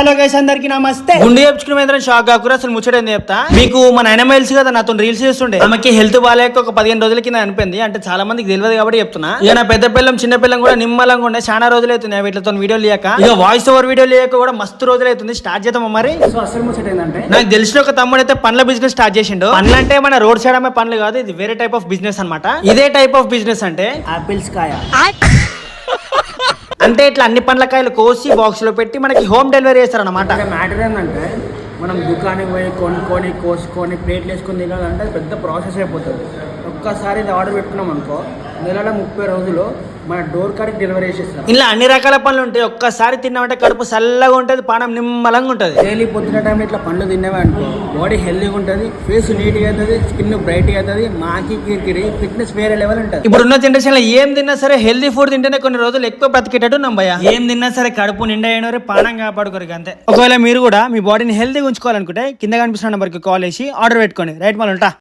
Hello guys, అందరికి నమస్తే. గుండె చెప్పుకునే షాక్ కాకుండా అసలు ముచ్చటేంది చెప్తా మీకు. మన నాయనమ్మ తెలుసు కదా, నాతో రీల్స్ చేస్తుండే. ఆమెకి హెల్త్ బాగాలేక ఒక 15 రోజుల కింద అనిపోయింది. అంటే చాలా మందికి తెలియదు కాబట్టి చెప్తున్నా. ఇక నా పెద్ద పిల్లం చిన్న పిల్లం కూడా నిమ్మలంగా ఉండే చాలా రోజులు అవుతుంది వీటితో వీడియో లేక. ఇక వాయిస్ ఓవర్ వీడియో లేక కూడా మస్తు రోజులు అవుతుంది. స్టార్ట్ చేద్దాం మరి. సో అసలు ముచ్చట ఏంటంటే, నాకు తెలిసిన ఒక తమ్ముడు అయితే పండ్ల బిజినెస్ స్టార్ట్ చేసిండు. పండ్లు అంటే మన రోడ్ సైడ్ అమ్మే పండ్లు కాదు, ఇది వేరే టైప్ ఆఫ్ బిజినెస్ అన్నమాట. ఇదే టైప్ ఆఫ్ బిజినెస్ అంటే ఆపిల్స్ కాయ. అంటే ఇట్లా అన్ని పండ్ల కాయలు కోసి బాక్స్ లో పెట్టి మనకి హోమ్ డెలివరీ చేస్తారన్నమాట. మ్యాటర్ ఏంటంటే, మనం దుకాణానికి పోయి కొనుక్కొని కోసుకొని ప్లేట్లు వేసుకొని తినాలంటే పెద్ద ప్రాసెస్ అయిపోతుంది. ఒక్కసారి ఇది ఆర్డర్ పెట్టుకున్నాం అనుకో, నెలలో 30 రోజులు మన డోర్ కాడికి డెలివరీ చేసేస్తారు. ఇలా అన్ని రకాల పండ్లు ఉంటాయి. ఒక్కసారి తిన్నామంటే కడుపు చల్లగా ఉంటుంది, పానం నిమ్మలంగా ఉంటుంది. డైలీ పొద్దున టైంలో ఇట్లా పండ్లు తిన్నామే అనుకో, బాడీ హెల్తీగా ఉంటుంది, ఫేస్ నీట్గా అవుతుంది, స్కిన్ బ్రైట్గా అవుతుంది, మాకి కిరికిరి ఫిట్నెస్ వేరే లెవెల్ ఉంటుంది. ఇప్పుడున్న జనరేషన్ లో ఏం తిన్నా సరే హెల్తీ ఫుడ్ తింటేనే కొన్ని రోజులు ఎక్కువ బ్రతికేటట్టు నమ్మయ్య. ఏం తిన్నా సరే కడుపు నిండా అయినవారు పానం కాపాడుకోరు అంతే. ఒకవేళ మీరు కూడా మీ బాడీని హెల్తీగా ఉంచుకోవాలనుకుంటే కింద కనిపిస్తున్న నెంబర్కి కాల్ చేసి ఆర్డర్ పెట్టుకోండి. రైట్ మళ్ళీ ఉంటా.